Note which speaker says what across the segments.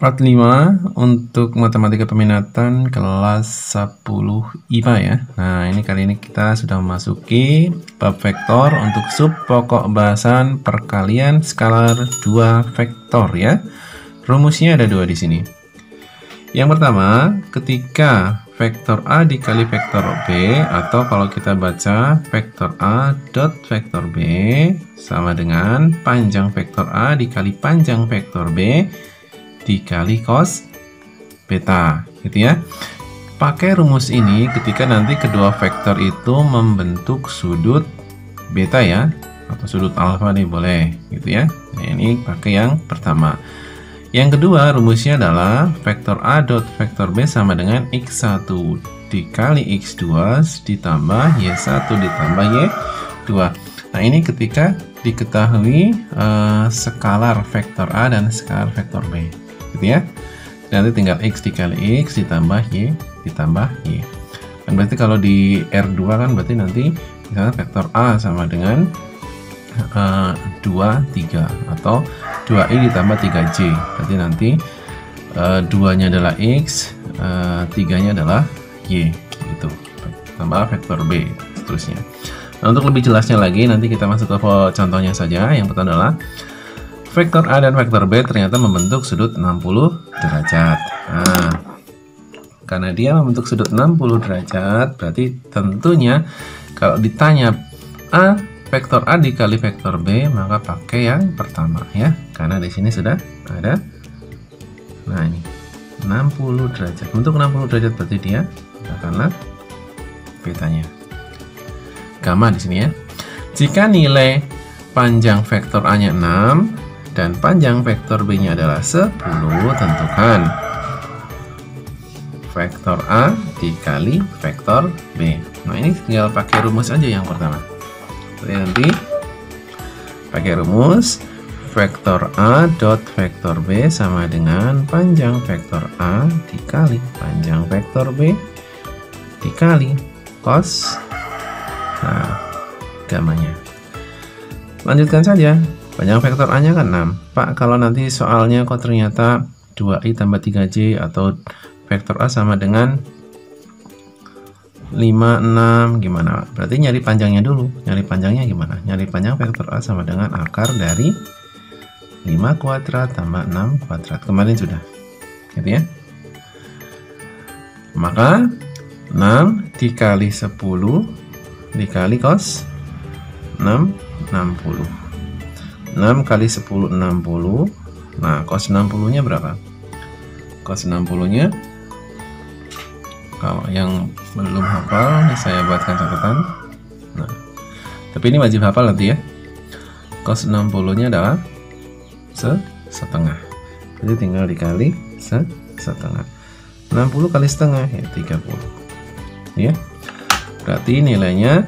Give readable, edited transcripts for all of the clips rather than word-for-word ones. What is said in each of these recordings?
Speaker 1: Part 5 untuk matematika peminatan kelas 10 IPA ya. Nah, kali ini kita sudah memasuki bab vektor untuk sub pokok bahasan perkalian skalar 2 vektor ya. Rumusnya ada 2 di sini. Yang pertama, ketika vektor A dikali vektor B, atau kalau kita baca vektor A dot vektor B sama dengan panjang vektor A dikali panjang vektor B dikali cos beta, gitu ya. Pakai rumus ini ketika nanti kedua vektor itu membentuk sudut beta ya, atau sudut alfa nih boleh, gitu ya. Nah, ini pakai yang pertama. Yang kedua rumusnya adalah vektor A dot vektor B sama dengan x1 dikali x2 ditambah y1 ditambah y2. Nah, ini ketika diketahui skalar vektor A dan skalar vektor B, gitu ya. Nanti tinggal x dikali x ditambah y ditambah y. Dan berarti kalau di R2 kan berarti nanti misalnya vektor A sama dengan 2, 3 atau 2i ditambah 3j. Berarti nanti 2-nya adalah x, 3-nya adalah y, gitu. Tambah vektor B, seterusnya. Nah, untuk lebih jelasnya lagi nanti kita masuk ke contohnya saja. Yang pertama adalah vektor A dan vektor B ternyata membentuk sudut 60 derajat. Nah, karena dia membentuk sudut 60 derajat, berarti tentunya kalau ditanya vektor A dikali vektor B, maka pakai yang pertama ya. Karena di sini sudah ada. Nah, ini 60 derajat. Untuk 60 derajat berarti dia katakanlah betanya. Gamma di sini ya. Jika nilai panjang vektor A-nya 6 dan panjang vektor B-nya adalah 10, tentukan vektor A dikali vektor B. Nah, ini tinggal pakai rumus aja yang pertama. Jadi nanti pakai rumus vektor A dot vektor B sama dengan panjang vektor A dikali panjang vektor B dikali cos, nah, gamanya. Lanjutkan saja. Panjang vektor A nya kan 6. Pak, kalau nanti soalnya kok ternyata 2i tambah 3j atau vektor A sama dengan 5, 6, gimana? Berarti nyari panjangnya dulu. Nyari panjangnya gimana? Nyari panjang vektor A sama dengan akar dari 5 kuadrat tambah 6 kuadrat. Kemarin sudah, gitu ya. Maka 6 dikali 10 dikali cos 6, 60. 6 kali 10, 60. Nah, cos 60 nya berapa? Cos 60 nya, kalau yang belum hafal, saya buatkan catatan. Nah, tapi ini wajib hafal nanti ya. Cos 60-nya adalah setengah. Jadi tinggal dikali setengah. 60 kali setengah ya 30. Ya. Berarti nilainya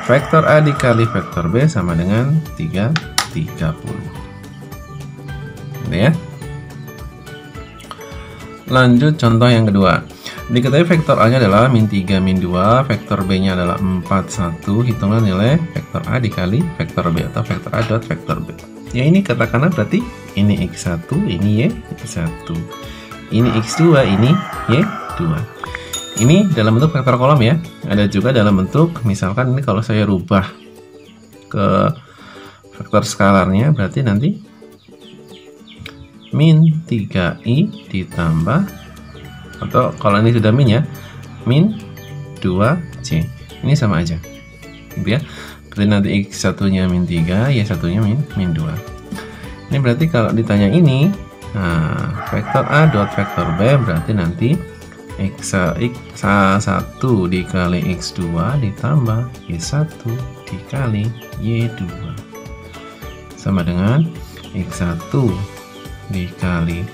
Speaker 1: vektor A dikali vektor B sama dengan 30. Ini ya. Lanjut contoh yang kedua. Diketahui vektor A-nya adalah min 3, min 2, vektor B-nya adalah 4, 1. Hitungan nilai vektor A dikali vektor B atau vektor A dot vektor B. Ya, ini katakanlah berarti ini x1, ini y1. Ini x2, ini y2. Ini dalam bentuk vektor kolom ya. Ada juga dalam bentuk, misalkan ini kalau saya rubah ke vektor skalarnya, berarti nanti min 3i ditambah, atau kalau ini sudah min ya, min 2c. Ini sama aja, gitu ya. Berarti nanti x1 nya min 3, y1 nya min 2. Ini berarti kalau ditanya ini, nah, vektor A dot vektor B berarti nanti x1 dikali x2 ditambah y1 dikali y2 sama dengan x1 dikali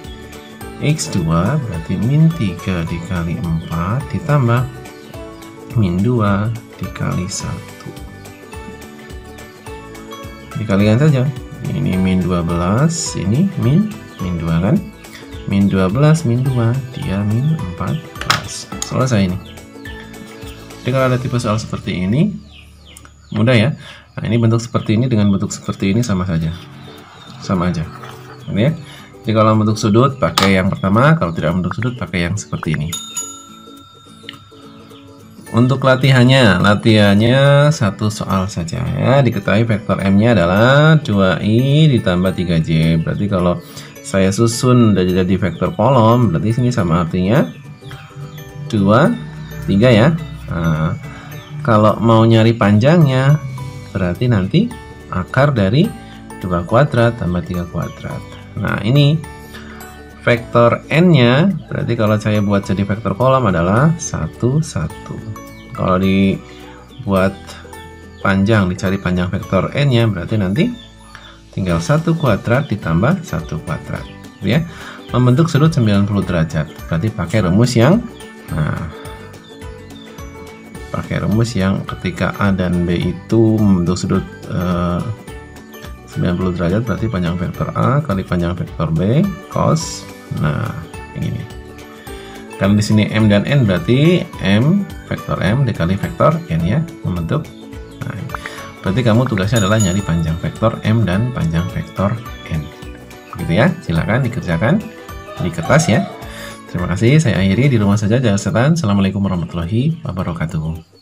Speaker 1: x2 berarti min 3 dikali 4 ditambah min 2 dikali 1. Dikalikan saja. Ini min 12, ini min 2 kan? Min 12 min 2, dia min 14. Selesai ini. Jadi kalau ada tipe soal seperti ini mudah ya. Nah, ini bentuk seperti ini dengan bentuk seperti ini sama saja. Sama aja. Ini ya. Jadi kalau bentuk sudut pakai yang pertama, kalau tidak bentuk sudut pakai yang seperti ini. Untuk latihannya satu soal saja ya. Diketahui vektor M-nya adalah 2i ditambah 3j. Berarti kalau saya susun jadi vektor kolom, berarti sini sama artinya 2, 3 ya. Nah, kalau mau nyari panjangnya, berarti nanti akar dari 2 kuadrat tambah 3 kuadrat. Nah, ini vektor n-nya, berarti kalau saya buat jadi vektor kolom adalah 1, 1. Kalau dibuat panjang, dicari panjang vektor n-nya, berarti nanti tinggal 1 kuadrat ditambah 1 kuadrat. Ya, membentuk sudut 90 derajat. Berarti pakai rumus yang, ketika A dan B itu membentuk sudut 90 derajat, berarti panjang vektor A kali panjang vektor B cos. Nah, ini. Karena di sini M dan N, berarti M vektor M dikali vektor N ya, membentuk. Nah, berarti kamu tugasnya adalah nyari panjang vektor M dan panjang vektor N. Begitu ya, silakan dikerjakan di kertas ya. Terima kasih, saya akhiri di rumah saja, jangan setan. Assalamualaikum warahmatullahi wabarakatuh.